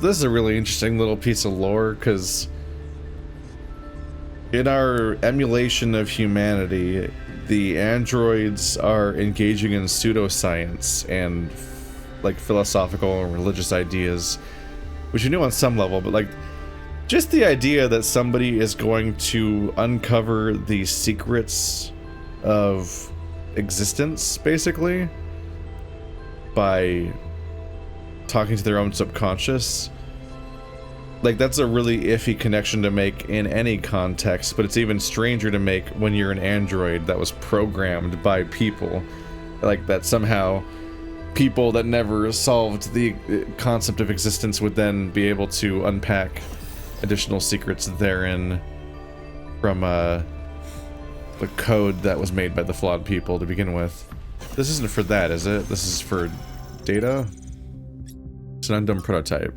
So this is a really interesting little piece of lore, because in our emulation of humanity, the androids are engaging in pseudoscience and like philosophical and religious ideas, which you know on some level, but like just the idea that somebody is going to uncover the secrets of existence, basically, by talking to their own subconscious, like that's a really iffy connection to make in any context, but it's even stranger to make when you're an android that was programmed by people, like that somehow people that never solved the concept of existence would then be able to unpack additional secrets therein from the code that was made by the flawed people to begin with. This isn't for that, is it? This is for data? It's an undone prototype.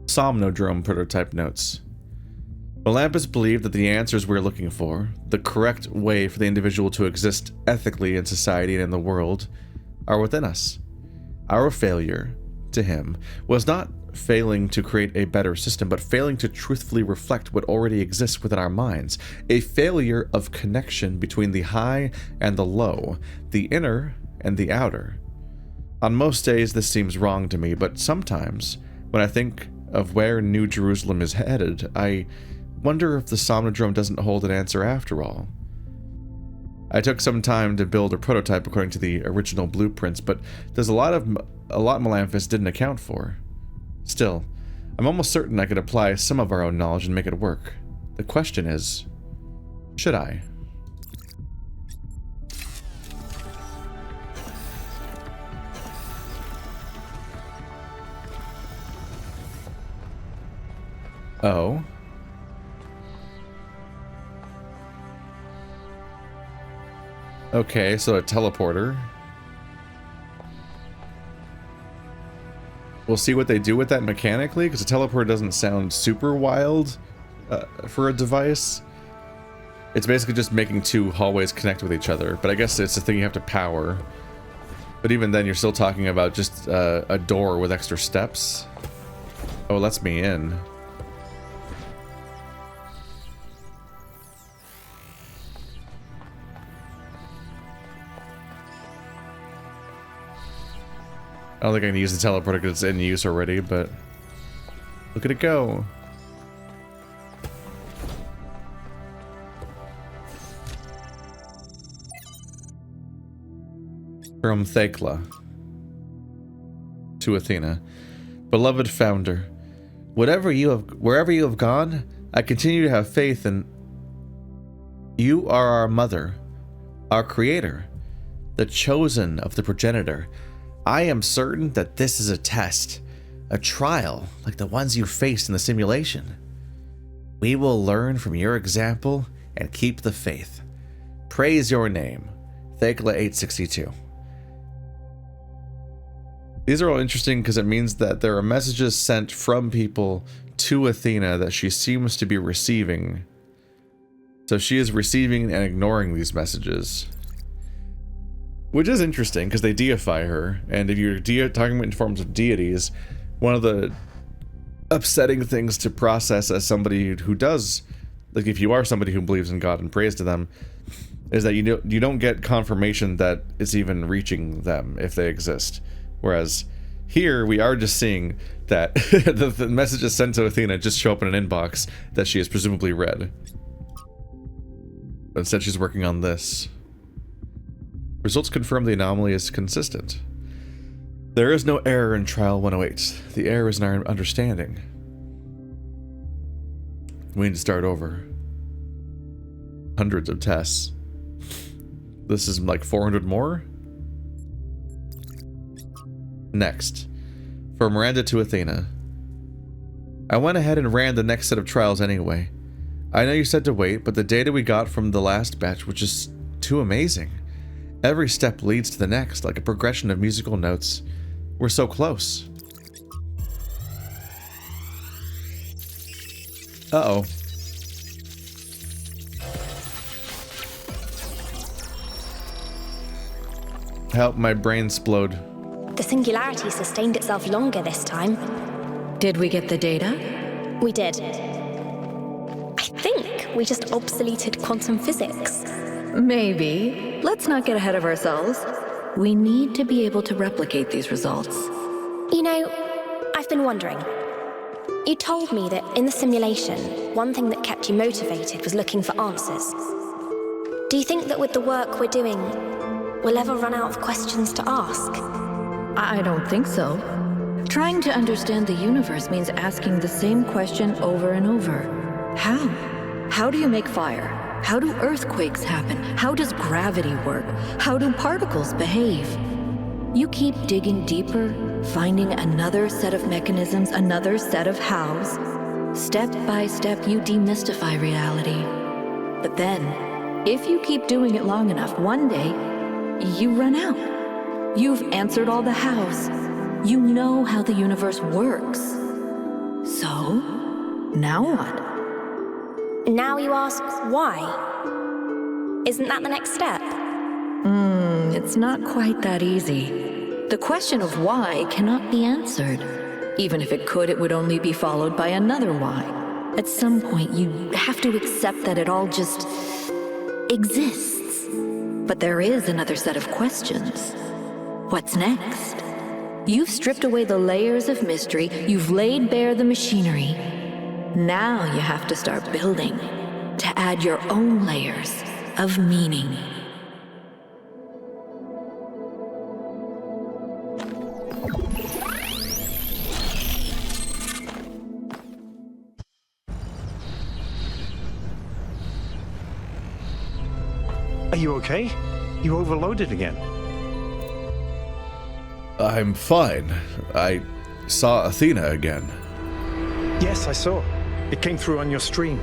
Somnodrome prototype notes. Malfus believed that the answers we're looking for, the correct way for the individual to exist ethically in society and in the world, are within us. Our failure, to him, was not failing to create a better system, but failing to truthfully reflect what already exists within our minds. A failure of connection between the high and the low, the inner and the outer. On most days this seems wrong to me, but sometimes, when I think of where New Jerusalem is headed, I wonder if the Somnodrome doesn't hold an answer after all. I took some time to build a prototype according to the original blueprints, but there's a lot Malfus didn't account for. Still, I'm almost certain I could apply some of our own knowledge and make it work. The question is, should I? Oh. Okay, so a teleporter. We'll see what they do with that mechanically, because a teleporter doesn't sound super wild for a device. It's basically just making two hallways connect with each other, but I guess it's a thing you have to power. But even then, you're still talking about just a door with extra steps. Oh, it lets me in. I don't think I can use the teleporter because it's in use already, but look at it go. From Thekla to Athena. Beloved founder, wherever you have gone, I continue to have faith in you. Are our mother, our creator, the chosen of the progenitor. I am certain that this is a test, a trial like the ones you faced in the simulation. We will learn from your example and keep the faith. Praise your name, Thekla 862. These are all interesting because it means that there are messages sent from people to Athena that she seems to be receiving. So she is receiving and ignoring these messages. Which is interesting, because they deify her, and if you're talking in forms of deities, one of the upsetting things to process as somebody who does, like if you are somebody who believes in God and prays to them, is that you don't get confirmation that it's even reaching them if they exist. Whereas here, we are just seeing that the messages sent to Athena just show up in an inbox that she has presumably read. But instead she's working on this. Results confirm the anomaly is consistent. There is no error in Trial 108. The error is in our understanding. We need to start over. Hundreds of tests. This is like 400 more? Next. From Miranda to Athena. I went ahead and ran the next set of trials anyway. I know you said to wait, but the data we got from the last batch was just too amazing. Every step leads to the next, like a progression of musical notes. We're so close. Uh-oh. Help, my brain explode. The singularity sustained itself longer this time. Did we get the data? We did. I think we just obsoleted quantum physics. Maybe. Let's not get ahead of ourselves. We need to be able to replicate these results. You know, I've been wondering. You told me that in the simulation, one thing that kept you motivated was looking for answers. Do you think that with the work we're doing, we'll ever run out of questions to ask? I don't think so. Trying to understand the universe means asking the same question over and over. How? How do you make fire? How do earthquakes happen? How does gravity work? How do particles behave? You keep digging deeper, finding another set of mechanisms, another set of hows. Step by step, you demystify reality. But then, if you keep doing it long enough, one day, you run out. You've answered all the hows. You know how the universe works. So, now what? Now you ask why. Isn't that the next step? It's not quite that easy. The question of why cannot be answered. Even if it could, it would only be followed by another why. At some point, you have to accept that it all just exists. But there is another set of questions. What's next? You've stripped away the layers of mystery, you've laid bare the machinery. Now you have to start building, to add your own layers of meaning. Are you okay? You overloaded again. I'm fine. I saw Athena again. Yes, I saw. It came through on your stream.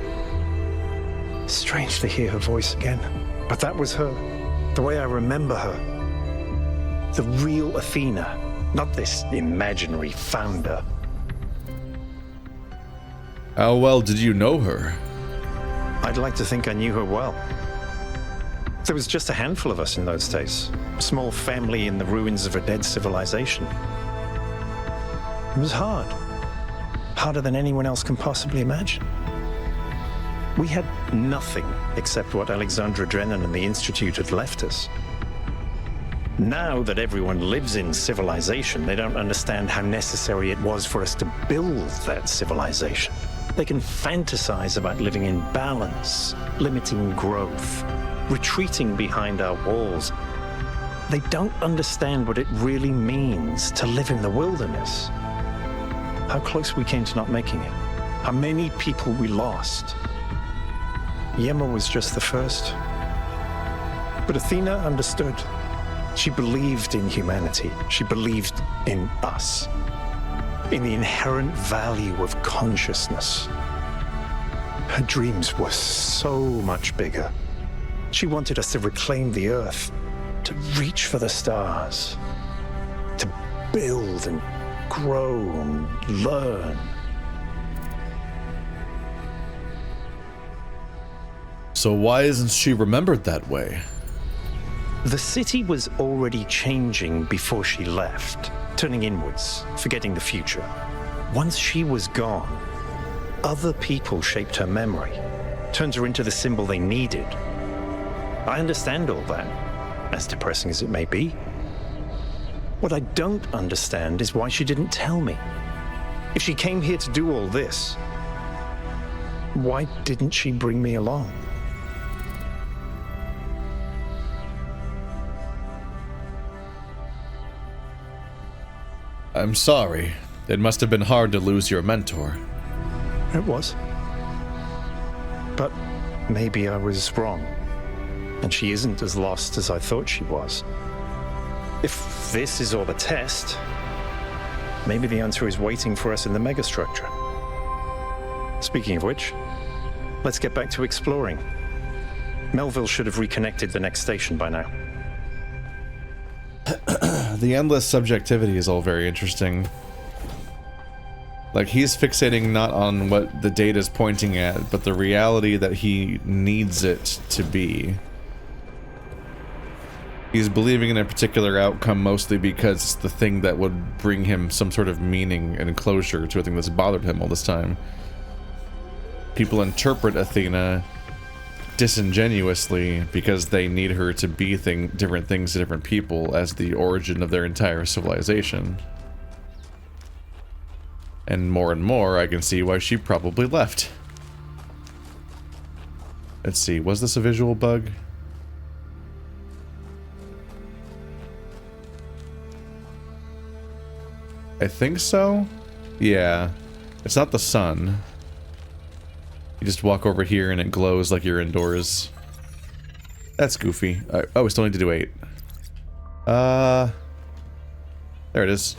Strange to hear her voice again. But that was her. The way I remember her. The real Athena. Not this imaginary founder. How well did you know her? I'd like to think I knew her well. There was just a handful of us in those days. A small family in the ruins of a dead civilization. It was hard. Harder than anyone else can possibly imagine. We had nothing except what Alexandra Drennan and the Institute had left us. Now that everyone lives in civilization, they don't understand how necessary it was for us to build that civilization. They can fantasize about living in balance, limiting growth, retreating behind our walls. They don't understand what it really means to live in the wilderness. How close we came to not making it. How many people we lost. Yema was just the first. But Athena understood. She believed in humanity. She believed in us. In the inherent value of consciousness. Her dreams were so much bigger. She wanted us to reclaim the earth, to reach for the stars, to build and grow and learn. So why isn't she remembered that way? The city was already changing before she left, turning inwards, forgetting the future. Once she was gone, other people shaped her memory, turned her into the symbol they needed. I understand all that, as depressing as it may be. What I don't understand is why she didn't tell me. If she came here to do all this, why didn't she bring me along? I'm sorry. It must have been hard to lose your mentor. It was. But maybe I was wrong. And she isn't as lost as I thought she was. If this is all a test, maybe the answer is waiting for us in the megastructure. Speaking of which, let's get back to exploring. Melville should have reconnected the next station by now. The endless subjectivity is all very interesting. Like, he's fixating not on what the data's pointing at, but the reality that he needs it to be. He's believing in a particular outcome mostly because it's the thing that would bring him some sort of meaning and closure to a thing that's bothered him all this time. People interpret Athena disingenuously because they need her to be different things to different people as the origin of their entire civilization. And more, I can see why she probably left. Let's see, was this a visual bug? I think so. Yeah. It's not the sun. You just walk over here and it glows like you're indoors. That's goofy. Oh, we still need to do 8. There it is.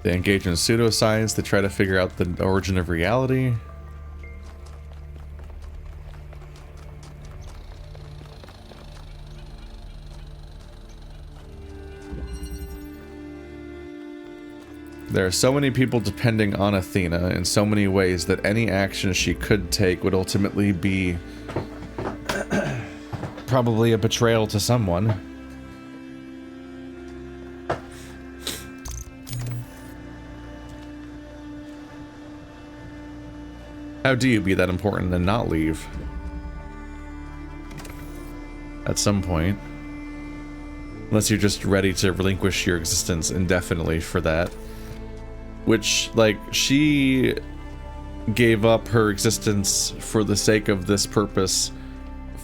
They engage in pseudoscience to try to figure out the origin of reality. There are so many people depending on Athena in so many ways that any action she could take would ultimately be probably a betrayal to someone. How do you be that important and not leave? At some point. Unless you're just ready to relinquish your existence indefinitely for that. Which, like, she gave up her existence for the sake of this purpose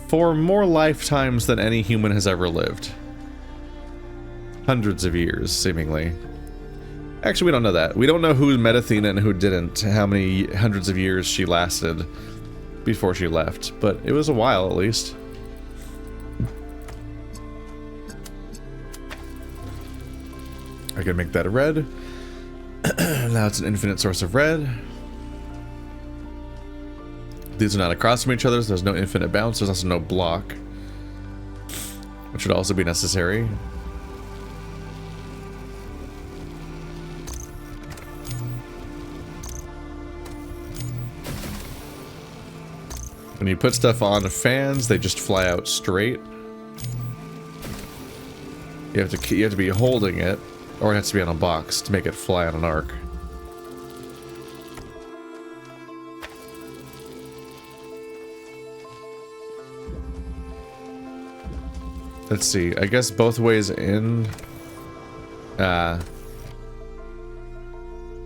for more lifetimes than any human has ever lived. Hundreds of years, seemingly. Actually, we don't know that. We don't know who met Athena and who didn't, how many hundreds of years she lasted before she left, but it was a while at least. I can make that a red. Now it's an infinite source of red. These are not across from each other, so there's no infinite bounce. There's also no block, which would also be necessary. When you put stuff on fans, they just fly out straight. You have to be holding it, or it has to be on a box to make it fly on an arc. Let's see, I guess both ways in.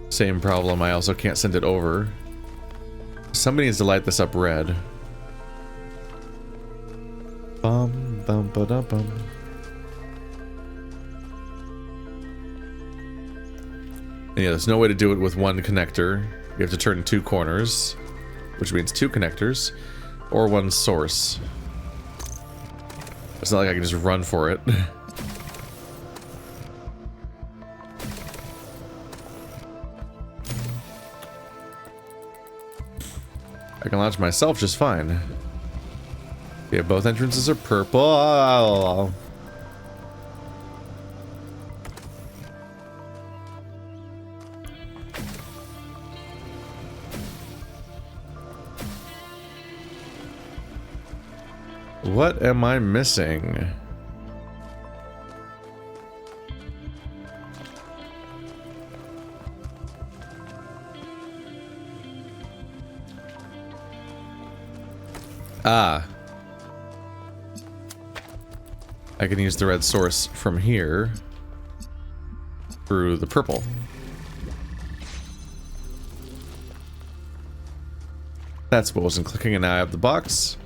Same problem, I also can't send it over. Somebody needs to light this up red. Bum, bum, ba-da, bum. And yeah, there's no way to do it with one connector. You have to turn 2 corners, which means 2 connectors, or 1 source. It's not like I can just run for it. I can launch myself just fine. Yeah, both entrances are purple. What am I missing? Ah. I can use the red source from here through the purple. That's what wasn't clicking, and now I have the box.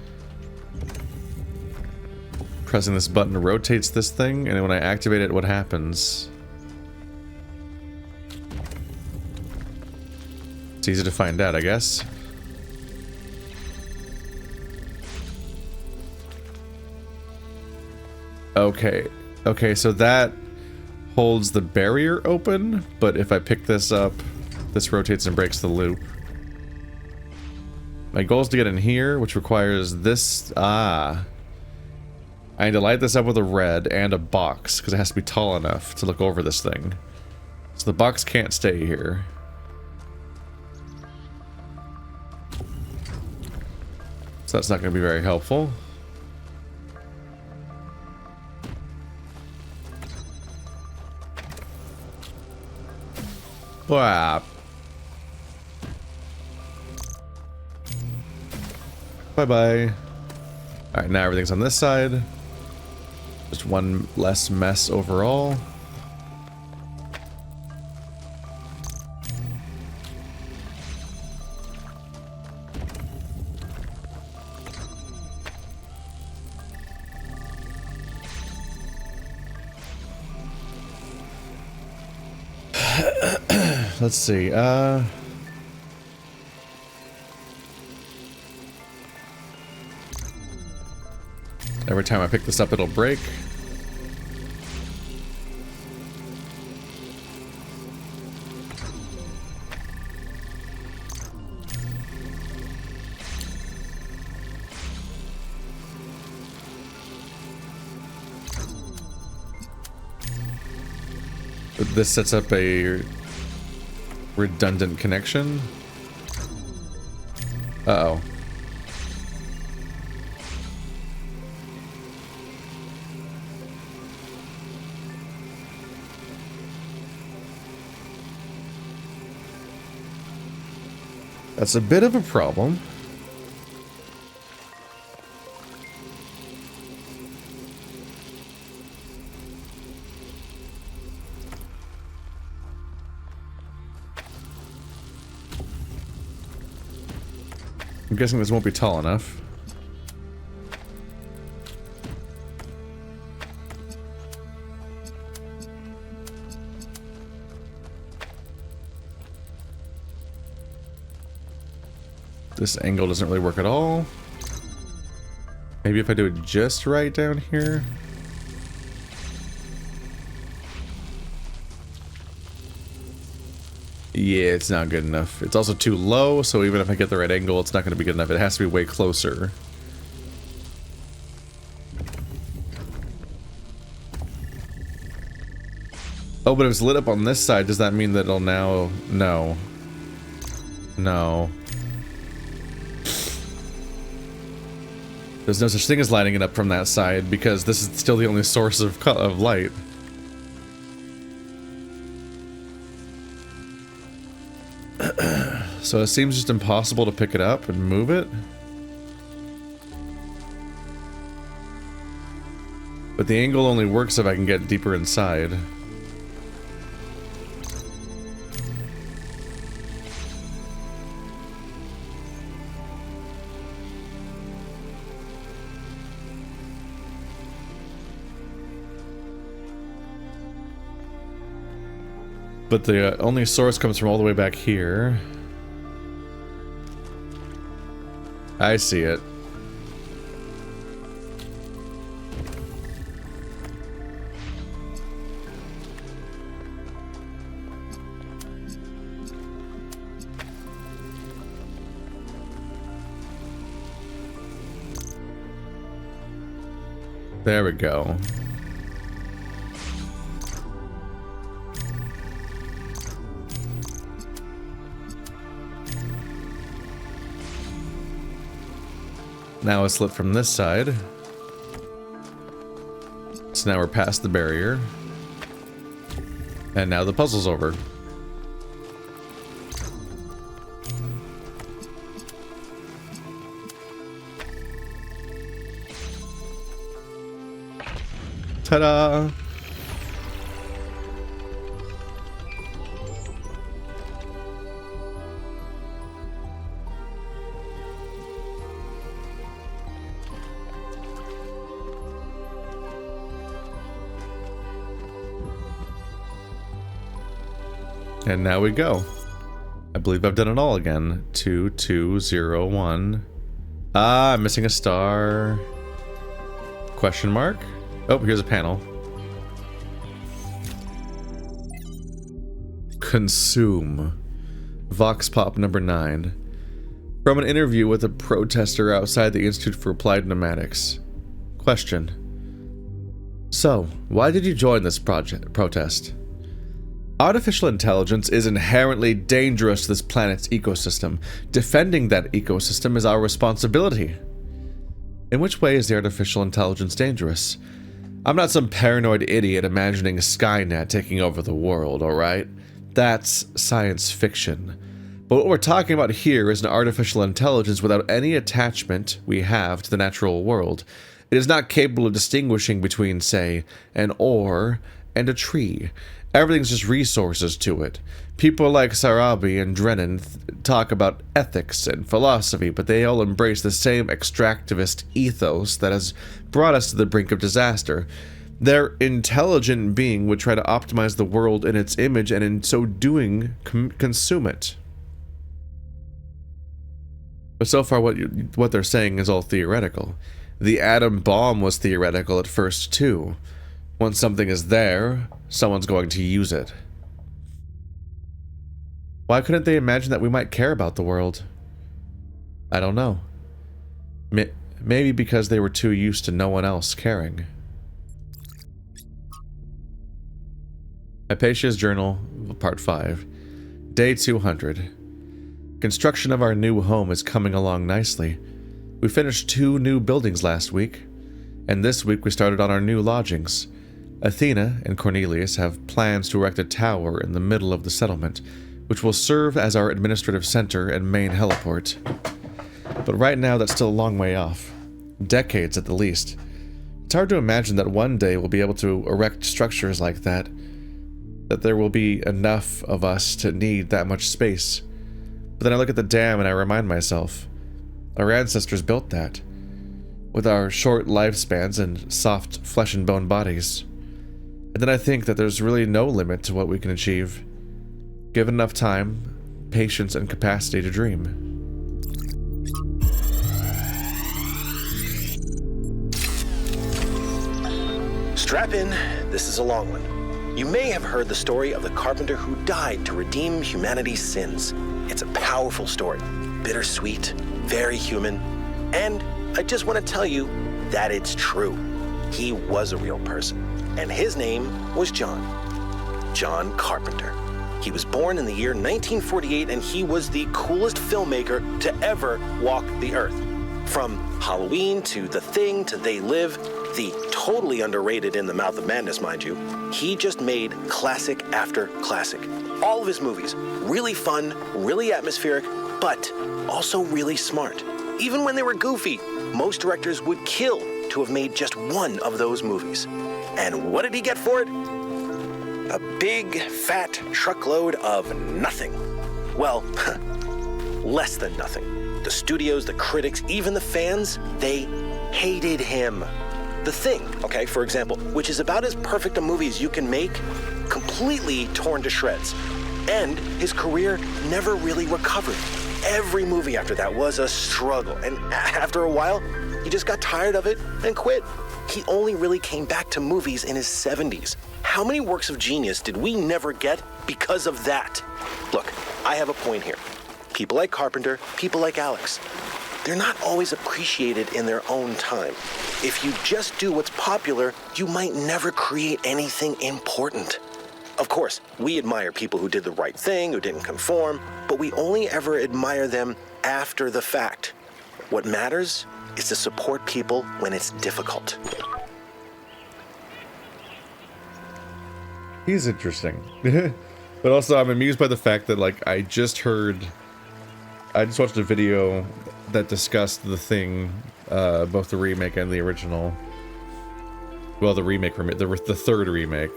Pressing this button rotates this thing, and when I activate it, what happens? It's easy to find out, I guess. Okay. Okay, so that holds the barrier open, but if I pick this up, this rotates and breaks the loop. My goal is to get in here, which requires this. Ah. I need to light this up with a red and a box, because it has to be tall enough to look over this thing. So the box can't stay here. So that's not going to be very helpful. Wow. Bye-bye. Alright, now everything's on this side. Just one less mess overall. Let's see, every time I pick this up, it'll break. But this sets up a redundant connection. Uh-oh. That's a bit of a problem. I'm guessing this won't be tall enough. This angle doesn't really work at all. Maybe if I do it just right down here. Yeah, it's not good enough. It's also too low, so even if I get the right angle, it's not going to be good enough. It has to be way closer. Oh, but if it's lit up on this side, does that mean that it'll now... No. No. There's no such thing as lighting it up from that side, because this is still the only source of light. So it seems just impossible to pick it up and move it. But the angle only works if I can get deeper inside. But the only source comes from all the way back here. I see it. There we go. Now it's lit from this side. So now we're past the barrier. And now the puzzle's over. Ta-da! And now we go. I believe I've done it all again. 2, 2, 0, 1. Ah, I'm missing a star. Question mark? Oh, here's a panel. Consume. Vox Pop number 9. From an interview with a protester outside the Institute for Applied Pneumatics. Question. So, why did you join this protest? Artificial intelligence is inherently dangerous to this planet's ecosystem. Defending that ecosystem is our responsibility. In which way is the artificial intelligence dangerous? I'm not some paranoid idiot imagining Skynet taking over the world, alright? That's science fiction. But what we're talking about here is an artificial intelligence without any attachment we have to the natural world. It is not capable of distinguishing between, say, an ore and a tree. Everything's just resources to it. People like Sarabi and Drennan talk about ethics and philosophy, but they all embrace the same extractivist ethos that has brought us to the brink of disaster. Their intelligent being would try to optimize the world in its image, and in so doing, consume it. But so far, what they're saying is all theoretical. The atom bomb was theoretical at first, too. Once something is there, someone's going to use it. Why couldn't they imagine that we might care about the world? I don't know. Maybe because they were too used to no one else caring. Hypatia's Journal, Part 5. Day 200. Construction of our new home is coming along nicely. We finished 2 new buildings last week, and this week we started on our new lodgings. Athena and Cornelius have plans to erect a tower in the middle of the settlement, which will serve as our administrative center and main heliport. But right now that's still a long way off. Decades at the least. It's hard to imagine that one day we'll be able to erect structures like that there will be enough of us to need that much space. But then I look at the dam and I remind myself, our ancestors built that, with our short lifespans and soft flesh and bone bodies. And then I think that there's really no limit to what we can achieve, given enough time, patience, and capacity to dream. Strap in, this is a long one. You may have heard the story of the Carpenter who died to redeem humanity's sins. It's a powerful story, bittersweet, very human, and I just want to tell you that it's true. He was a real person, and his name was John Carpenter. He was born in the year 1948, and he was the coolest filmmaker to ever walk the earth. From Halloween to The Thing to They Live, the totally underrated In the Mouth of Madness, mind you, he just made classic after classic. All of his movies, really fun, really atmospheric, but also really smart. Even when they were goofy, most directors would kill to have made just one of those movies. And what did he get for it? A big, fat truckload of nothing. Well, less than nothing. The studios, the critics, even the fans, they hated him. The Thing, okay, for example, which is about as perfect a movie as you can make, completely torn to shreds. And his career never really recovered. Every movie after that was a struggle, and after a while, he just got tired of it and quit. He only really came back to movies in his 70s. How many works of genius did we never get because of that? Look, I have a point here. People like Carpenter, people like Alex, they're not always appreciated in their own time. If you just do what's popular, you might never create anything important. Of course, we admire people who did the right thing, who didn't conform, but we only ever admire them after the fact. What matters is to support people when it's difficult. He's interesting. But also, I'm amused by the fact that, like, I just watched a video that discussed The Thing, both the remake and the original. Well, the third remake.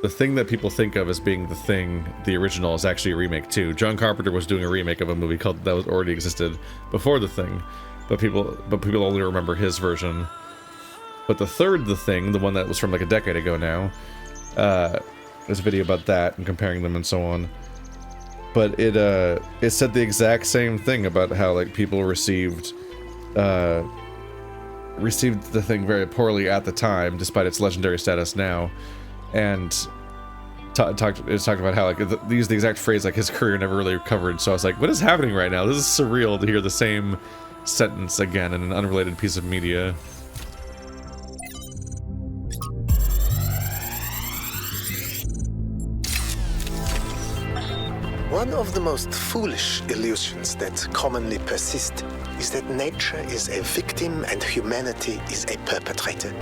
The Thing that people think of as being The Thing, the original, is actually a remake too. John Carpenter was doing a remake of a movie that was already existed before The Thing, but people only remember his version. But the third The Thing, the one that was from like a decade ago now, there's a video about that and comparing them and so on. But it said the exact same thing about how like people received The Thing very poorly at the time, despite its legendary status now, and talked about how like they used the exact phrase like his career never really recovered. So I was like, what is happening right now? This is surreal to hear the same sentence again in an unrelated piece of media. One of the most foolish illusions that commonly persist is that nature is a victim and humanity is a perpetrator.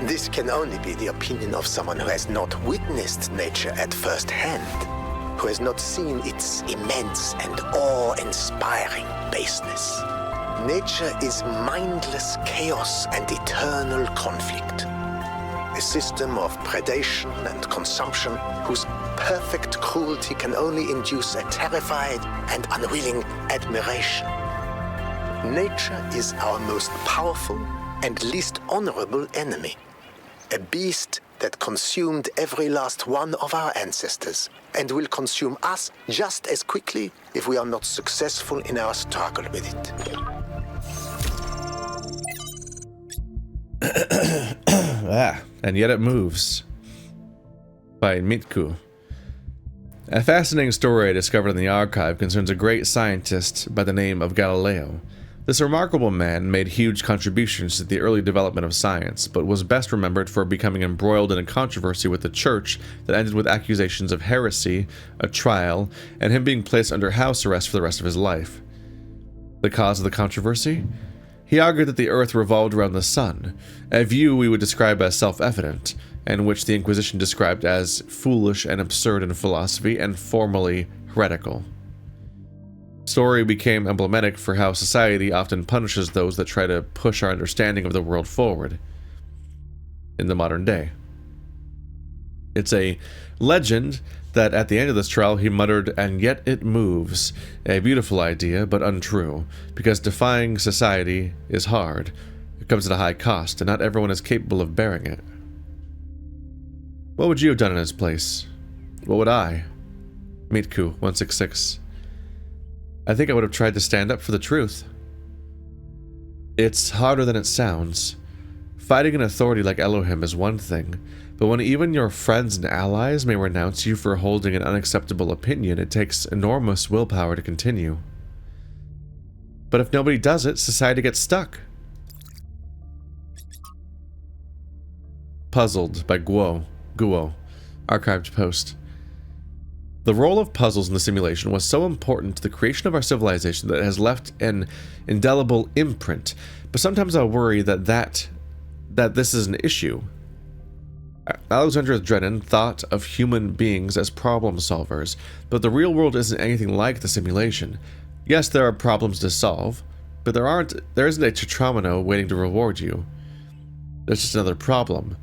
This can only be the opinion of someone who has not witnessed nature at first hand, who has not seen its immense and awe-inspiring baseness. Nature is mindless chaos and eternal conflict. A system of predation and consumption whose perfect cruelty can only induce a terrified and unwilling admiration. Nature is our most powerful and least honorable enemy. A beast that consumed every last one of our ancestors and will consume us just as quickly if we are not successful in our struggle with it. And Yet It Moves by Mitku. A fascinating story I discovered in the archive concerns a great scientist by the name of Galileo. This remarkable man made huge contributions to the early development of science, but was best remembered for becoming embroiled in a controversy with the church that ended with accusations of heresy, a trial, and him being placed under house arrest for the rest of his life. The cause of the controversy? He argued that the earth revolved around the sun, a view we would describe as self-evident, and which the Inquisition described as foolish and absurd in philosophy and formally heretical. Story became emblematic for how society often punishes those that try to push our understanding of the world forward in the modern day. It's a legend that at the end of this trial he muttered, "And yet it moves," a beautiful idea but untrue, because defying society is hard. It comes at a high cost, and not everyone is capable of bearing it. What would you have done in his place? What would I? Mitku 166. I think I would have tried to stand up for the truth. It's harder than it sounds. Fighting an authority like Elohim is one thing, but when even your friends and allies may renounce you for holding an unacceptable opinion, it takes enormous willpower to continue. But if nobody does it, society gets stuck. Puzzled by Guo, archived post. The role of puzzles in the simulation was so important to the creation of our civilization that it has left an indelible imprint, but sometimes I worry that this is an issue. Alexander Drennan thought of human beings as problem solvers, but the real world isn't anything like the simulation. Yes, there are problems to solve, but there isn't a tetromino waiting to reward you. There's just another problem,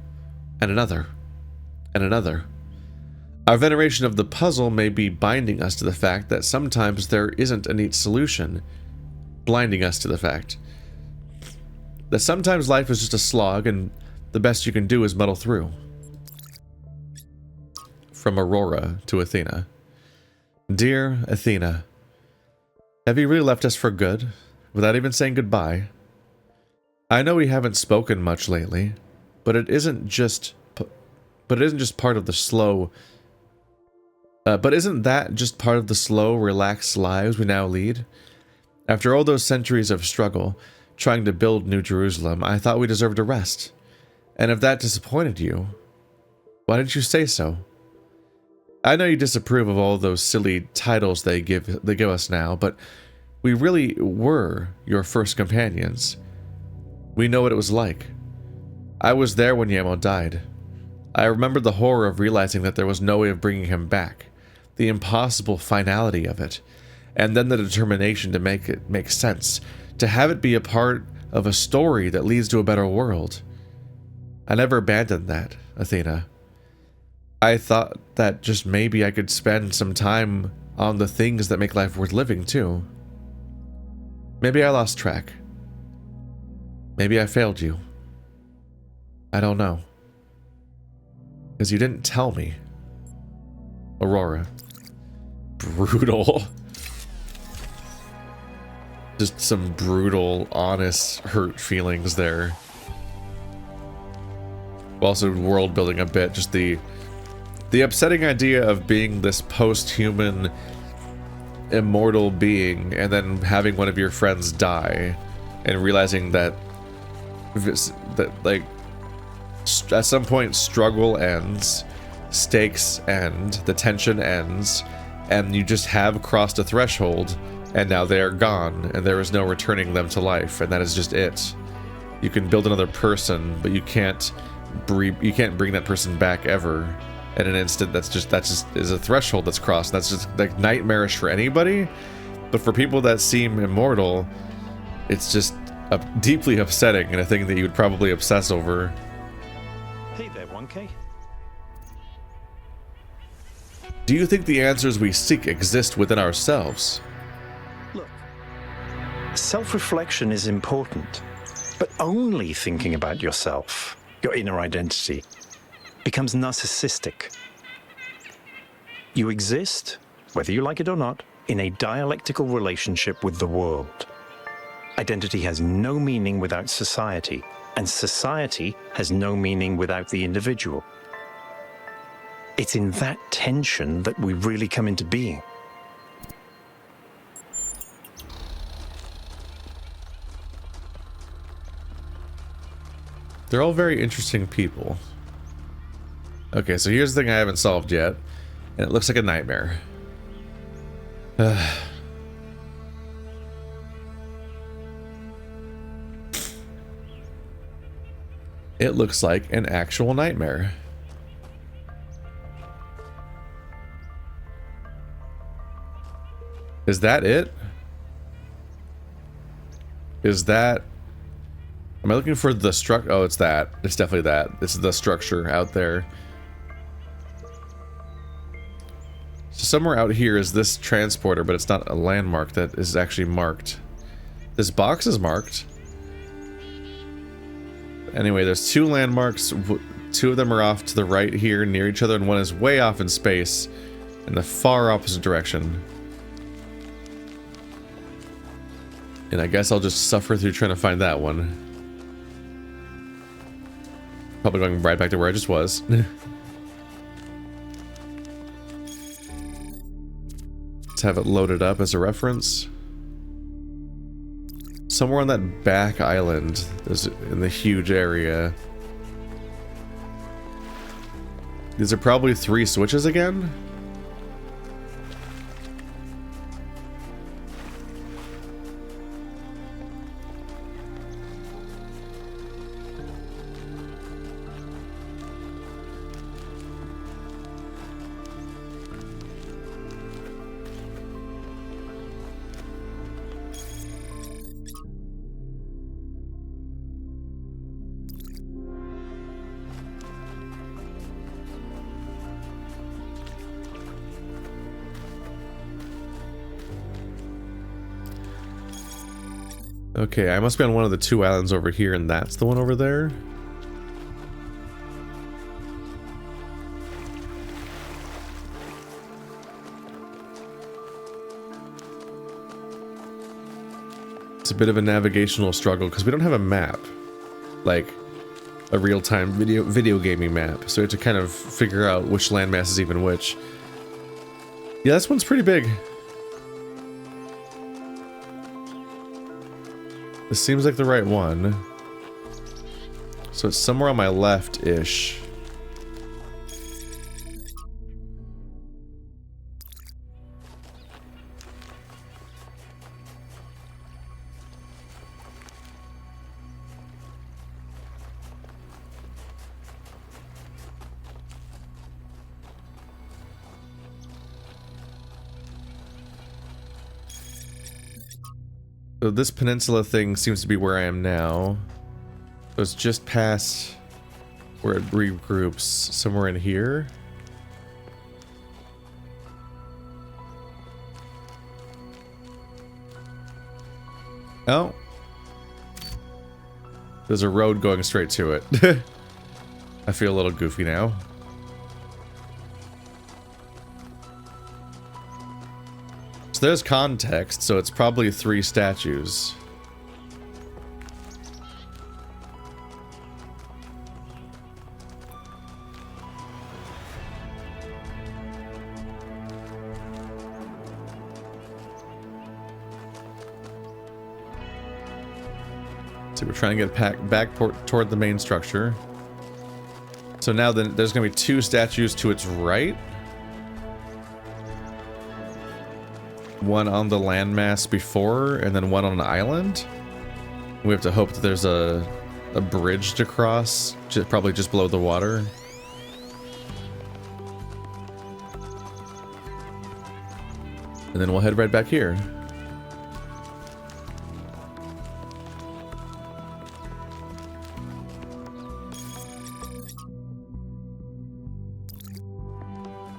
and another, and another. Our veneration of the puzzle may be binding us to the fact that sometimes there isn't a neat solution, blinding us to the fact that sometimes life is just a slog and the best you can do is muddle through. From Aurora to Athena. Dear Athena, have you really left us for good, without even saying goodbye? I know we haven't spoken much lately, but it isn't just part of the slow... But isn't that just part of the slow, relaxed lives we now lead? After all those centuries of struggle, trying to build New Jerusalem, I thought we deserved a rest. And if that disappointed you, why didn't you say so? I know you disapprove of all those silly titles they give us now, but we really were your first companions. We know what it was like. I was there when Yamo died. I remember the horror of realizing that there was no way of bringing him back. The impossible finality of it, and then the determination to make it make sense, to have it be a part of a story that leads to a better world. I never abandoned that, Athena. I thought that just maybe I could spend some time on the things that make life worth living, too. Maybe I lost track. Maybe I failed you. I don't know. Because you didn't tell me. Aurora. Brutal. Just some brutal, honest, hurt feelings there. Also world building a bit, just the upsetting idea of being this post-human immortal being and then having one of your friends die and realizing that like at some point struggle ends, stakes end, the tension ends, and you just have crossed a threshold, and now they are gone, and there is no returning them to life, and that is just it. You can build another person, but you can't bring that person back ever. In an instant, that just is a threshold that's crossed. That's just like nightmarish for anybody, but for people that seem immortal, it's just deeply upsetting and a thing that you would probably obsess over. Hey there, 1K. Do you think the answers we seek exist within ourselves? Look, self-reflection is important, but only thinking about yourself, your inner identity, becomes narcissistic. You exist, whether you like it or not, in a dialectical relationship with the world. Identity has no meaning without society, and society has no meaning without the individual. It's in that tension that we really come into being. They're all very interesting people. Okay, so here's the thing I haven't solved yet, and it looks like a nightmare. It looks like an actual nightmare. Is that it? Is that... Am I looking for the structure? Oh, it's that. It's definitely that. This is the structure out there. So somewhere out here is this transporter, but it's not a landmark that is actually marked. This box is marked. Anyway, there's two landmarks. Two of them are off to the right here, near each other, and one is way off in space, in the far opposite direction. And I guess I'll just suffer through trying to find that one. Probably going right back to where I just was. Let's have it loaded up as a reference. Somewhere on that back island, in the huge area. These are probably 3 switches again? Okay, I must be on one of the 2 islands over here, and that's the one over there. It's a bit of a navigational struggle because we don't have a map, like a real-time video gaming map, so we have to kind of figure out which landmass is even which. Yeah, this one's pretty big. This seems like the right one. So it's somewhere on my left-ish. So this peninsula thing seems to be where I am now. So it's just past where it regroups, somewhere in here. Oh. There's a road going straight to it. I feel a little goofy now. So there's context, so it's probably 3 statues. So we're trying to get back toward the main structure. So now then there's going to be 2 statues to its right. one on the landmass before, and then one on an island. We have to hope that there's a bridge to cross, probably just below the water. And then we'll head right back here.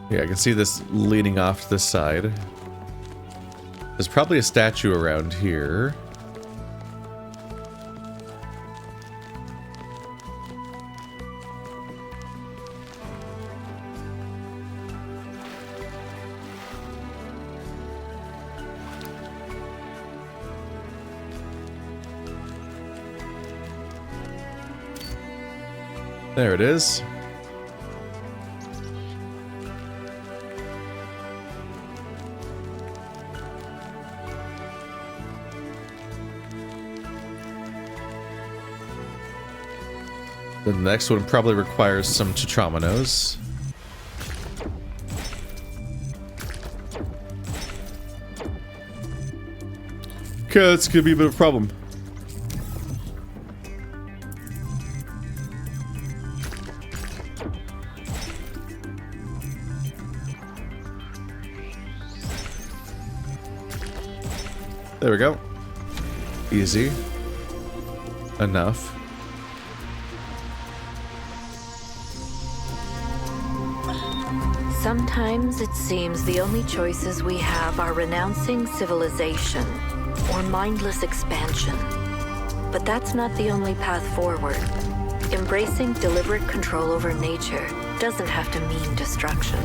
Yeah, I can see this leading off to this side. There's probably a statue around here. There it is. The next one probably requires some Tetrominoes. Okay, that's gonna be a bit of a problem. There we go. Easy. Enough. Sometimes it seems the only choices we have are renouncing civilization or mindless expansion. But that's not the only path forward. Embracing deliberate control over nature doesn't have to mean destruction.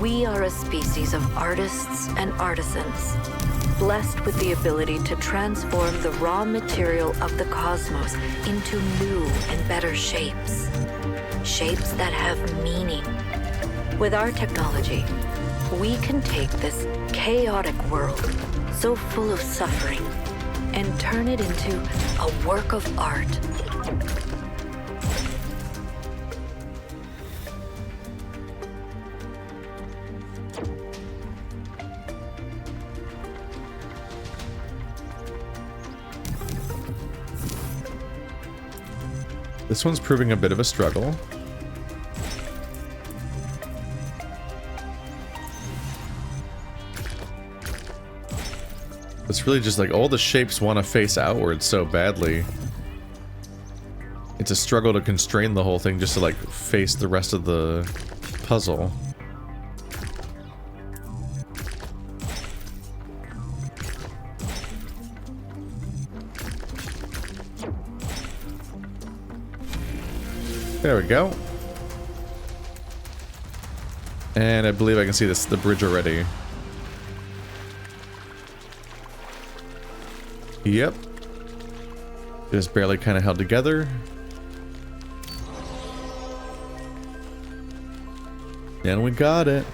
We are a species of artists and artisans, blessed with the ability to transform the raw material of the cosmos into new and better shapes. Shapes that have meaning. With our technology, we can take this chaotic world, so full of suffering, and turn it into a work of art. This one's proving a bit of a struggle. It's really just like all the shapes want to face outward so badly. It's a struggle to constrain the whole thing just to like face the rest of the puzzle. There we go. And I believe I can see the bridge already. Yep. Just barely kind of held together. And we got it.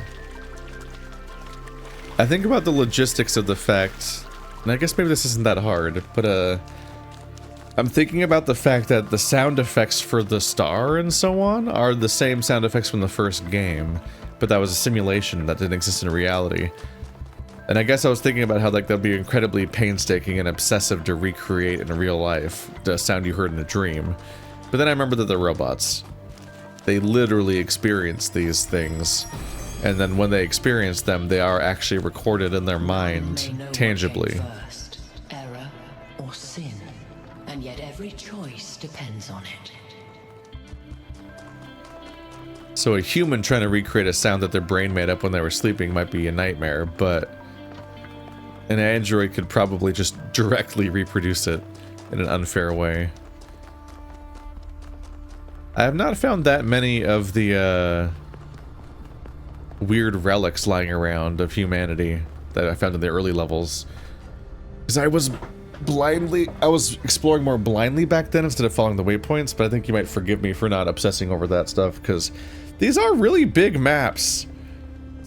I think about the logistics of the fact, and I guess maybe this isn't that hard, but I'm thinking about the fact that the sound effects for the star and so on are the same sound effects from the first game, but that was a simulation that didn't exist in reality. And I guess I was thinking about how like that'd be incredibly painstaking and obsessive to recreate in real life, the sound you heard in a dream. But then I remember that they're robots. They literally experience these things. And then when they experience them, they are actually recorded in their mind tangibly. First, error or sin, and yet every choice depends on it. So a human trying to recreate a sound that their brain made up when they were sleeping might be a nightmare, but an android could probably just directly reproduce it in an unfair way. I have not found that many of the weird relics lying around of humanity that I found in the early levels. Because I was exploring more blindly back then instead of following the waypoints, but I think you might forgive me for not obsessing over that stuff, because these are really big maps.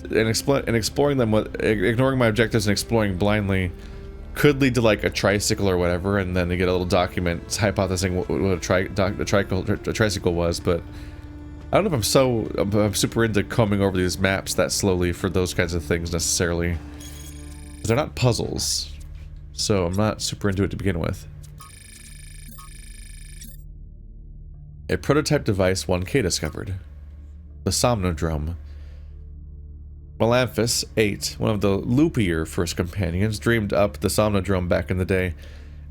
And exploring them, ignoring my objectives and exploring blindly could lead to like a tricycle or whatever, and then you get a little document hypothesizing what a tricycle was. But I don't know if I'm super into combing over these maps that slowly for those kinds of things necessarily. they're not puzzles, so I'm not super into it to begin with. A prototype device 1K discovered. The Somnodrome. Malfus, 8, one of the loopier first companions, dreamed up the Somnodrome back in the day.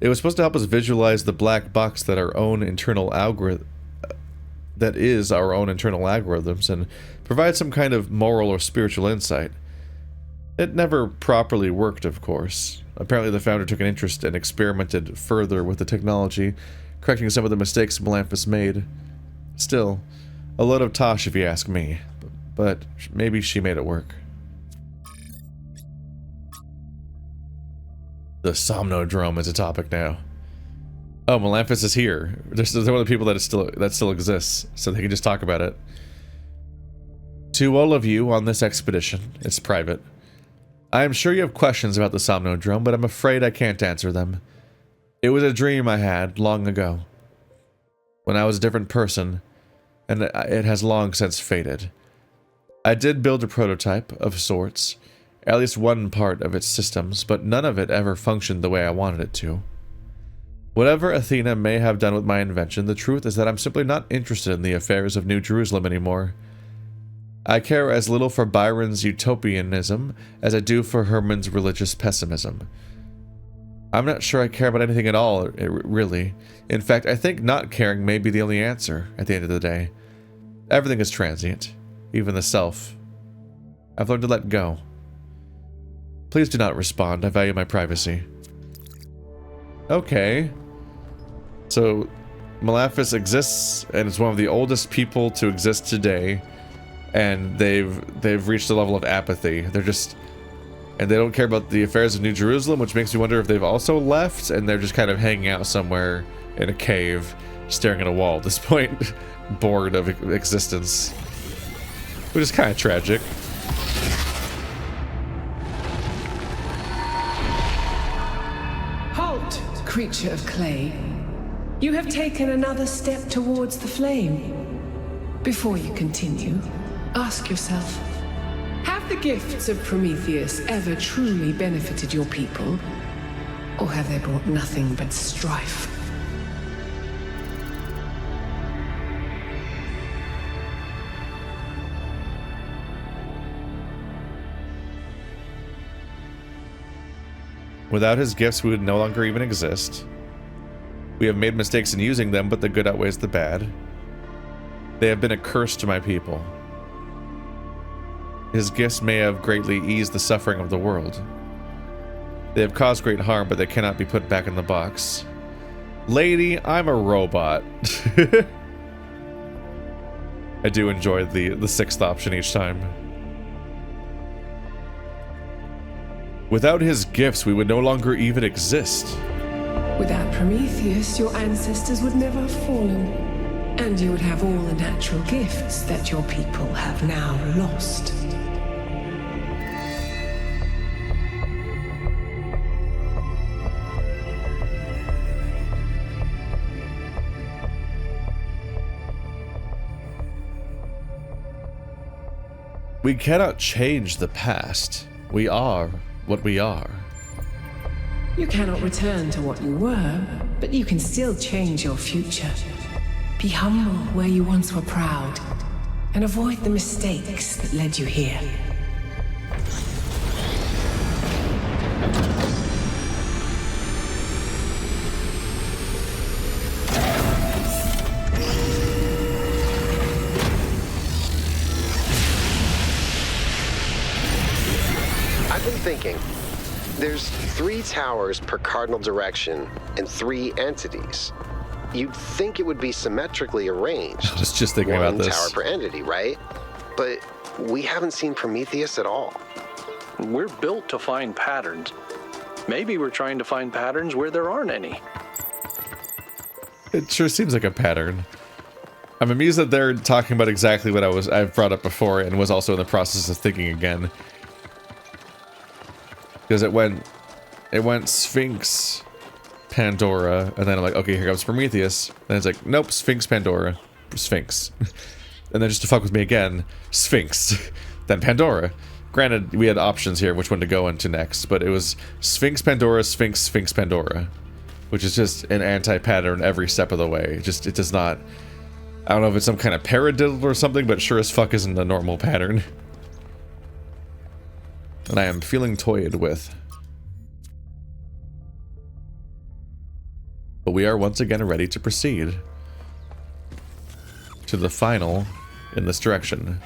It was supposed to help us visualize the black box that our own internal algorithm is our own internal algorithms and provide some kind of moral or spiritual insight. It never properly worked, of course. Apparently the founder took an interest and experimented further with the technology, correcting some of the mistakes Malfus made. Still, a load of tosh if you ask me, but maybe she made it work. The Somnodrome is a topic now. Oh, Malfus is here. There's one of the people that still exists, so they can just talk about it. To all of you on this expedition, it's private. I am sure you have questions about the Somnodrome, but I'm afraid I can't answer them. It was a dream I had long ago, when I was a different person, and it has long since faded. I did build a prototype of sorts, at least one part of its systems, but none of it ever functioned the way I wanted it to. Whatever Athena may have done with my invention, the truth is that I'm simply not interested in the affairs of New Jerusalem anymore. I care as little for Byron's utopianism as I do for Herman's religious pessimism. I'm not sure I care about anything at all, really. In fact, I think not caring may be the only answer at the end of the day. Everything is transient, even the self. I've learned to let go. Please do not respond, I value my privacy. Okay. So, Malfus exists, and is one of the oldest people to exist today, and they've reached a level of apathy. They're just... And they don't care about the affairs of New Jerusalem, which makes me wonder if they've also left, and they're just kind of hanging out somewhere in a cave, staring at a wall at this point, bored of existence. Which is kind of tragic. Halt, creature of clay. You have taken another step towards the flame. Before you continue, ask yourself, have the gifts of Prometheus ever truly benefited your people? Or have they brought nothing but strife? Without his gifts, we would no longer even exist. We have made mistakes in using them, but the good outweighs the bad. They have been a curse to my people. His gifts may have greatly eased the suffering of the world. They have caused great harm, but they cannot be put back in the box. Lady, I'm a robot. I do enjoy the sixth option each time. Without his gifts, we would no longer even exist. Without Prometheus, your ancestors would never have fallen. And you would have all the natural gifts that your people have now lost. We cannot change the past. We are what we are. You cannot return to what you were, but you can still change your future. Be humble where you once were proud, and avoid the mistakes that led you here. I've been thinking. There's 3 towers per cardinal direction and 3 entities. You'd think it would be symmetrically arranged. I was just thinking about this. 1 tower per entity, right? But we haven't seen Prometheus at all. We're built to find patterns. Maybe we're trying to find patterns where there aren't any. It sure seems like a pattern. I'm amused that they're talking about exactly what I've brought up before and was also in the process of thinking again. Because it went Sphinx, Pandora, and then I'm like, okay, here comes Prometheus. Then it's like, nope, Sphinx, Pandora, Sphinx. And then just to fuck with me again, Sphinx, then Pandora. Granted, we had options here which one to go into next, but it was Sphinx Pandora, Sphinx, Sphinx Pandora, which is just an anti-pattern every step of the way. It does not... I don't know if it's some kind of paradiddle or something, but sure as fuck isn't a normal pattern. And I am feeling toyed with. But we are once again ready to proceed to the final in this direction.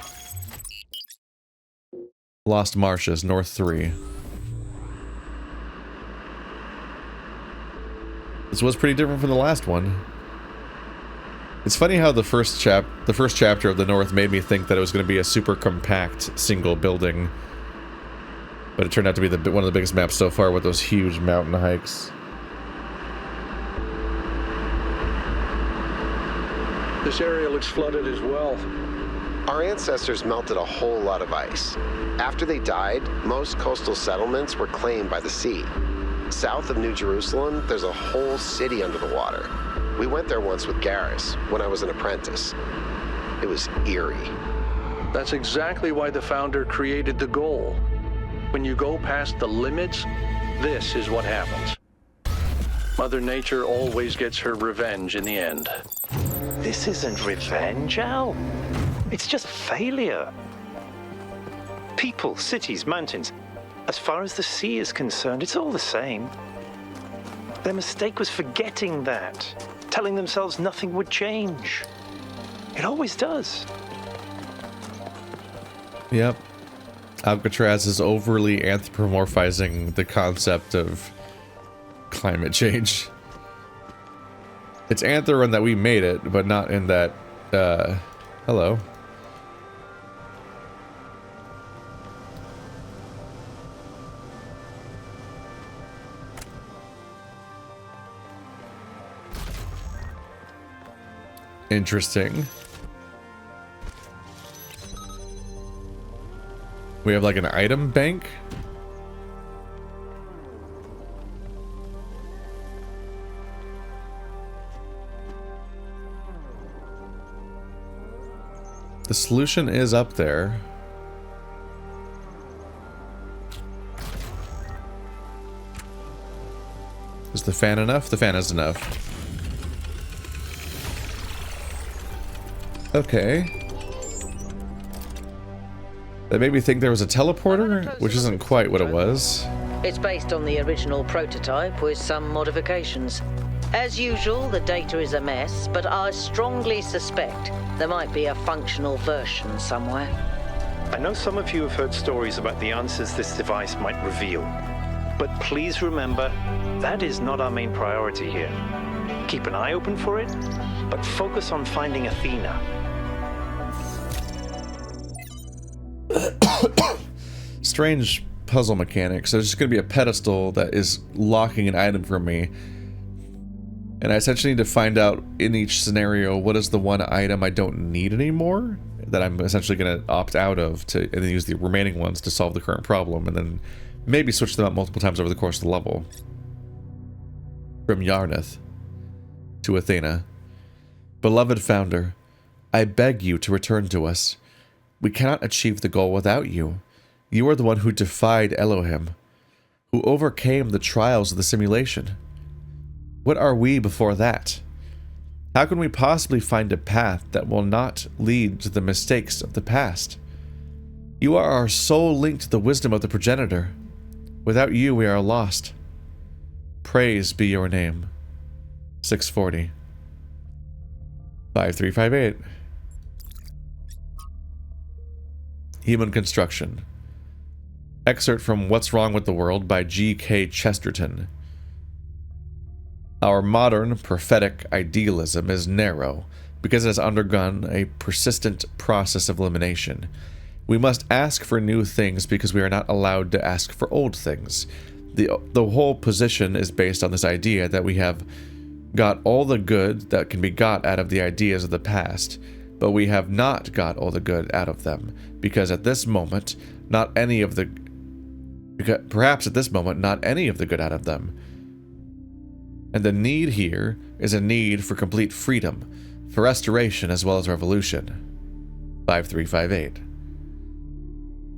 Lost Marshes, North 3. This was pretty different from the last one. It's funny how the first chapter of the North made me think that it was going to be a super compact single building, but it turned out to be one of the biggest maps so far with those huge mountain hikes. This area looks flooded as well. Our ancestors melted a whole lot of ice. After they died, most coastal settlements were claimed by the sea. South of New Jerusalem, there's a whole city under the water. We went there once with Garrus, when I was an apprentice. It was eerie. That's exactly why the founder created the goal. When you go past the limits, this is what happens. Mother Nature always gets her revenge in the end. This isn't revenge, Al. It's just failure. People, cities, mountains. As far as the sea is concerned, it's all the same. Their mistake was forgetting that, telling themselves nothing would change. It always does. Yep. Alcatraz is overly anthropomorphizing the concept of climate change. It's Anther in that we made it, but not in that, hello. Interesting. We have like an item bank. The solution is up there. Is the fan enough? The fan is enough. Okay. That made me think there was a teleporter, which isn't quite what it was. It's based on the original prototype with some modifications. As usual, the data is a mess, but I strongly suspect there might be a functional version somewhere. I know some of you have heard stories about the answers this device might reveal, but please remember, that is not our main priority here. Keep an eye open for it, but focus on finding Athena. Strange puzzle mechanics. So there's just going to be a pedestal that is locking an item from me. And I essentially need to find out in each scenario what is the one item I don't need anymore that I'm essentially going to opt out of and then use the remaining ones to solve the current problem, and then maybe switch them out multiple times over the course of the level. From Yarnith to Athena. Beloved Founder, I beg you to return to us. We cannot achieve the goal without you. You are the one who defied Elohim, who overcame the trials of the simulation. What are we before that? How can we possibly find a path that will not lead to the mistakes of the past? You are our sole link to the wisdom of the progenitor. Without you, we are lost. Praise be your name. 640. 5358. Human Construction. Excerpt from What's Wrong with the World by G.K. Chesterton. Our modern prophetic idealism is narrow because it has undergone a persistent process of elimination. We must ask for new things because we are not allowed to ask for old things. The whole position is based on this idea that we have got all the good that can be got out of the ideas of the past, but we have not got all the good out of them, because at this moment, perhaps at this moment, not any of the good out of them. And the need here is a need for complete freedom, for restoration as well as revolution. 5358.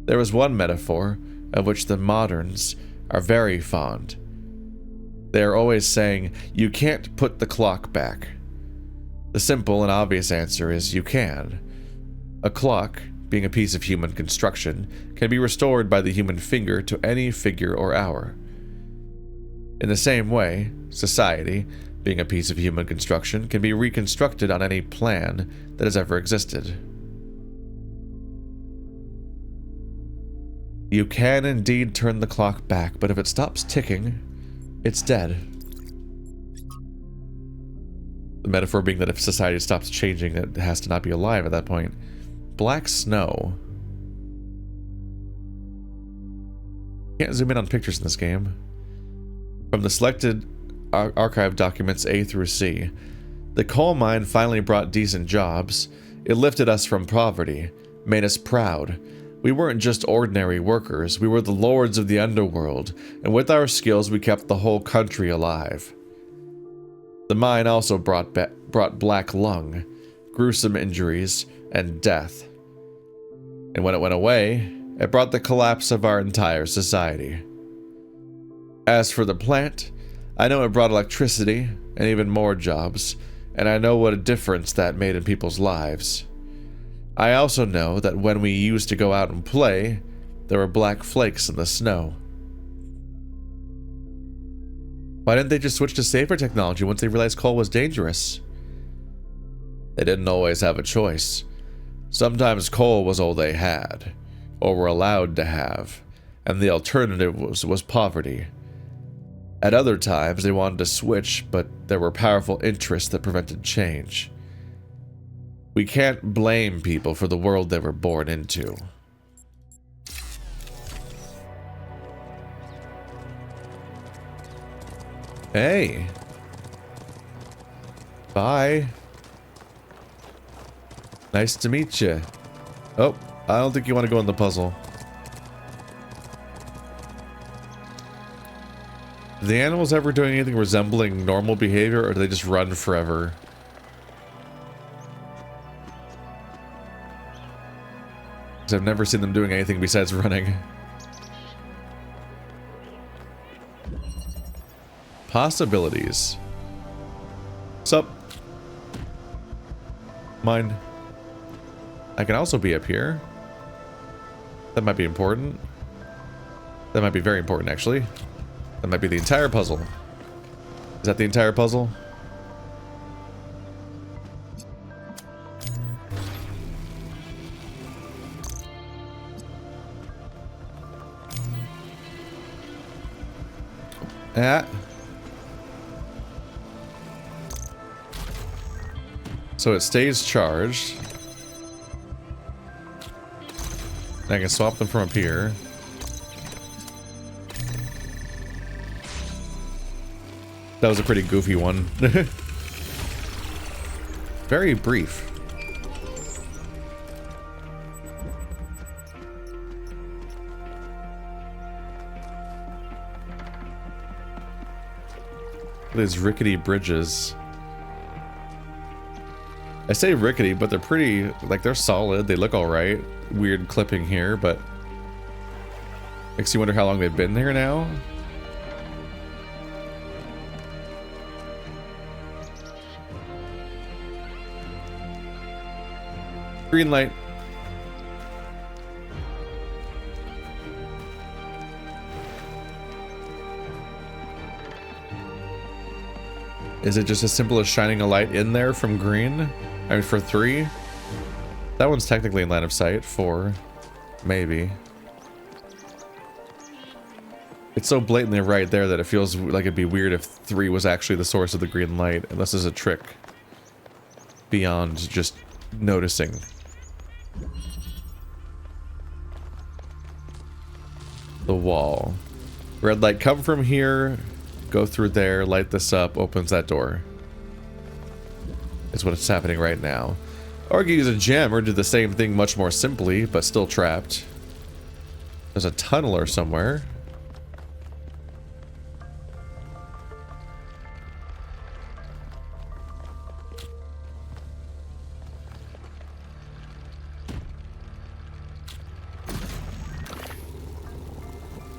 There is one metaphor of which the moderns are very fond. They are always saying, you can't put the clock back. The simple and obvious answer is you can. A clock, being a piece of human construction, can be restored by the human finger to any figure or hour. In the same way, society, being a piece of human construction, can be reconstructed on any plan that has ever existed. You can indeed turn the clock back, but if it stops ticking, it's dead. The metaphor being that if society stops changing, it has to not be alive at that point. Black snow. Can't zoom in on pictures in this game. From the selected archive documents A through C, the coal mine finally brought decent jobs. It lifted us from poverty, made us proud. We weren't just ordinary workers, we were the lords of the underworld, and with our skills we kept the whole country alive. The mine also brought black lung, gruesome injuries, and death. And when it went away, it brought the collapse of our entire society. As for the plant, I know it brought electricity and even more jobs, and I know what a difference that made in people's lives. I also know that when we used to go out and play, there were black flakes in the snow. Why didn't they just switch to safer technology once they realized coal was dangerous? They didn't always have a choice. Sometimes coal was all they had, or were allowed to have, and the alternative was poverty. At other times, they wanted to switch, but there were powerful interests that prevented change. We can't blame people for the world they were born into. Hey. Bye. Nice to meet you. Oh, I don't think you want to go in the puzzle. Do the animals ever doing anything resembling normal behavior, or do they just run forever? Because I've never seen them doing anything besides running. Possibilities. Sup? Mine. I can also be up here. That might be important. That might be very important, actually. That might be the entire puzzle. Is that the entire puzzle? Ah. So it stays charged. I can swap them from up here. That was a pretty goofy one. Very brief. Look at these rickety bridges. I say rickety, but they're pretty, like, they're solid. They look alright. Weird clipping here, but makes you wonder how long they've been there now. Green light. Is it just as simple as shining a light in there from green? I mean, for 3? That one's technically in line of sight. 4. Maybe. It's so blatantly right there that it feels like it'd be weird if 3 was actually the source of the green light. And this is a trick beyond just noticing. The wall. Red light, come from here. Go through there, light this up, opens that door. Is what's happening right now. Or you could use a gem or do the same thing much more simply, but still trapped. There's a tunneler somewhere.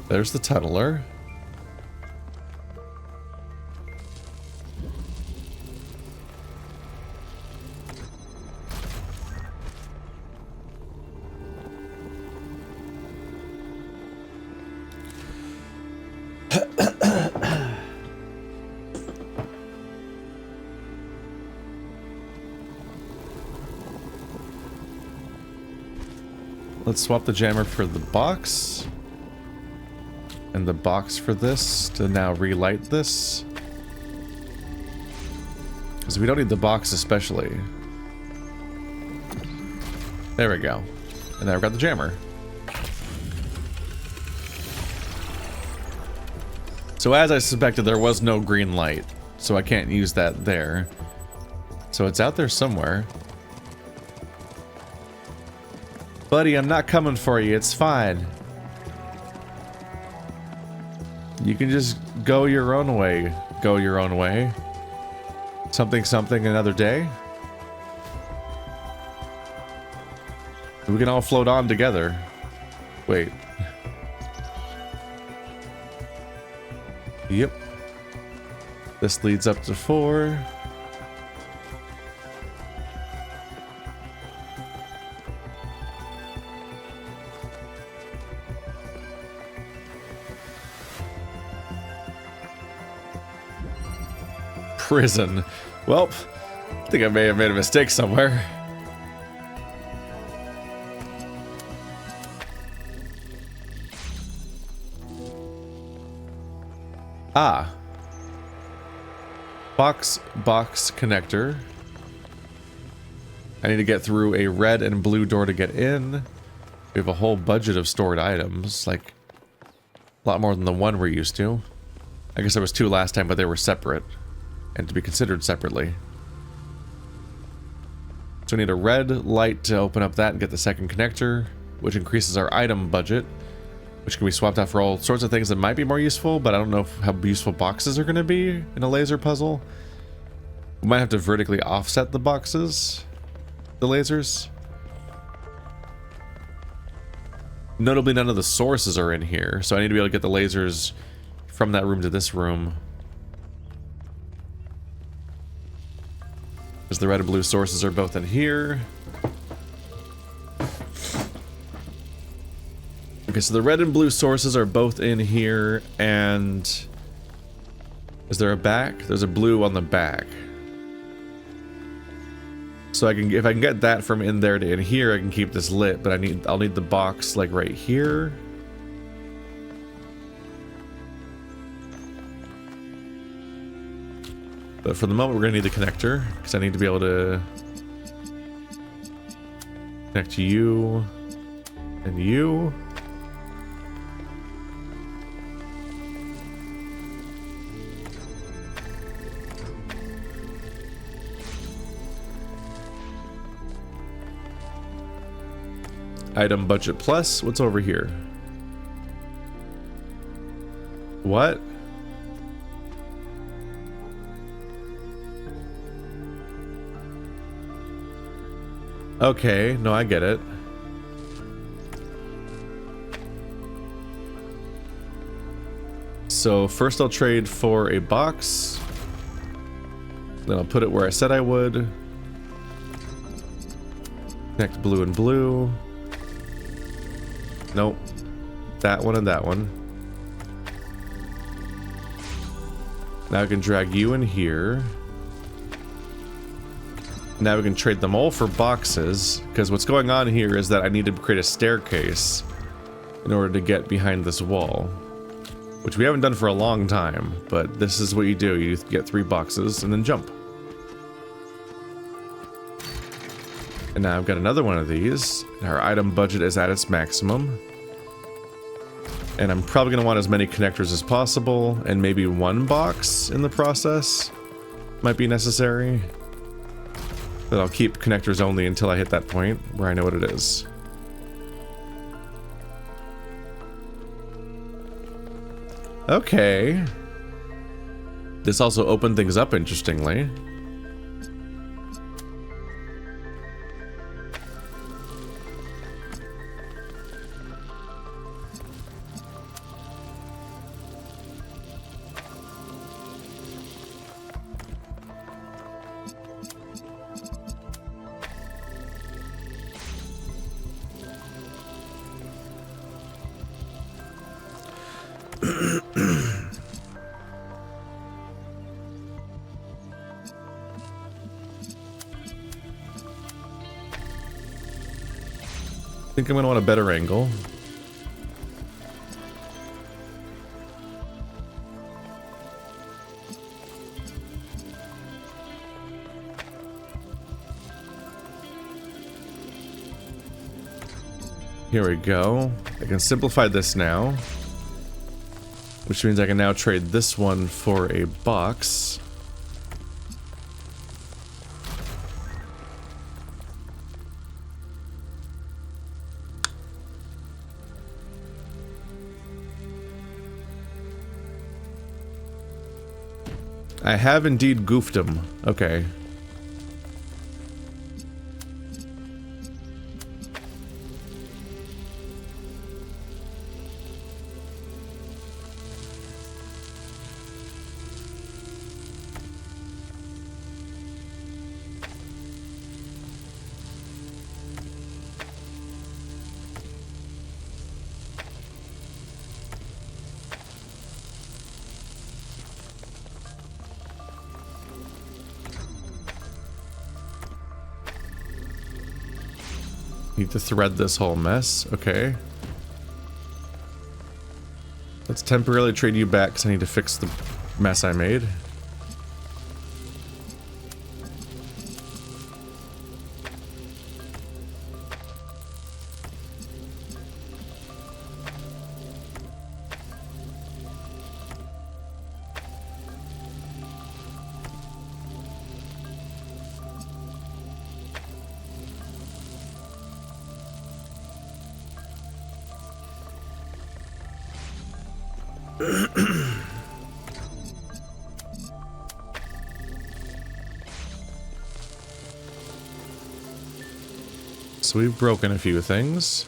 There's the tunneler. Let's swap the jammer for the box. And the box for this to now relight this. Because we don't need the box especially. There we go. And now we've got the jammer. So as I suspected, there was no green light. So I can't use that there. So it's out there somewhere. Buddy, I'm not coming for you. It's fine. You can just go your own way. Go your own way. Something, something, another day. We can all float on together. Wait. Yep. This leads up to 4. Prison. Well, I think I may have made a mistake somewhere. Ah. Box connector. I need to get through a red and blue door to get in. We have a whole budget of stored items, like a lot more than the one we're used to. I guess there was 2 last time, but they were separate. And to be considered separately. So we need a red light to open up that and get the second connector, which increases our item budget, which can be swapped out for all sorts of things that might be more useful, but I don't know how useful boxes are going to be in a laser puzzle. We might have to vertically offset the boxes, the lasers. Notably, none of the sources are in here, so I need to be able to get the lasers from that room to this room. Because the red and blue sources are both in here. Okay, so the red and blue sources are both in here, and is there a back? There's a blue on the back. So I can, if I can get that from in there to in here, I can keep this lit, but I'll need the box like right here. But for the moment, we're going to need the connector, because I need to be able to connect to you and you. Item budget plus. What's over here? What? Okay, no, I get it. So first I'll trade for a box. Then I'll put it where I said I would. Connect blue and blue. Nope. That one and that one. Now I can drag you in here. Now we can trade them all for boxes, because what's going on here is that I need to create a staircase in order to get behind this wall, which we haven't done for a long time, but this is what you do. You get 3 boxes and then jump. And now I've got another one of these. Our item budget is at its maximum. And I'm probably going to want as many connectors as possible, and maybe 1 box in the process might be necessary. But I'll keep connectors only until I hit that point where I know what it is. Okay. This also opened things up interestingly. I think I'm gonna want a better angle. Here we go. I can simplify this now, which means I can now trade this one for a box. I have indeed goofed him. Okay. Need to thread this whole mess. Okay. Let's temporarily trade you back because I need to fix the mess I made. So we've broken a few things.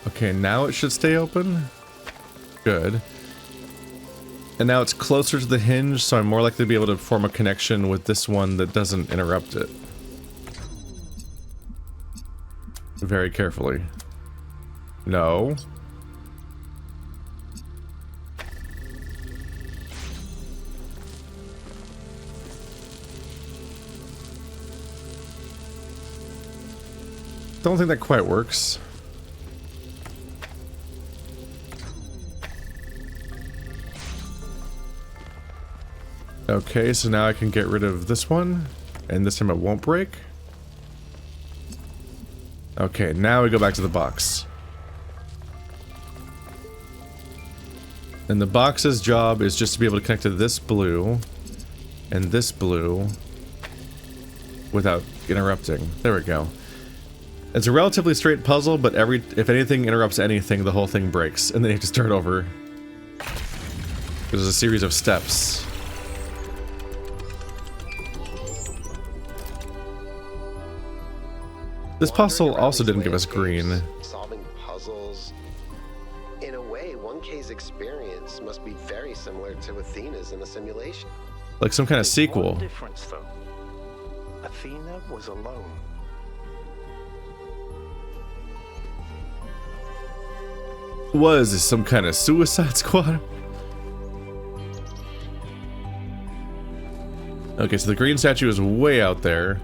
Okay, now it should stay open. Good. And now it's closer to the hinge, so I'm more likely to be able to form a connection with this one that doesn't interrupt it. Very carefully. No. Don't think that quite works. Okay, so now I can get rid of this one, and this time it won't break. Okay, now we go back to the box. And the box's job is just to be able to connect to this blue and this blue without interrupting. There we go. It's a relatively straight puzzle, but if anything interrupts anything, the whole thing breaks, and then you have to start over. There's a series of steps. This puzzle also didn't give us green. Solving puzzles. In a way, 1K's experience must be very similar to Athena's in the simulation. Like some kind of sequel. One difference, though. Athena was alone. Was this some kind of Suicide Squad? Okay, so the green statue is way out there.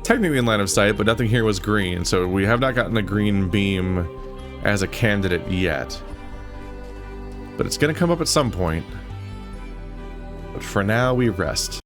Technically in line of sight, but nothing here was green, so we have not gotten a green beam as a candidate yet. But it's gonna come up at some point. But for now, we rest.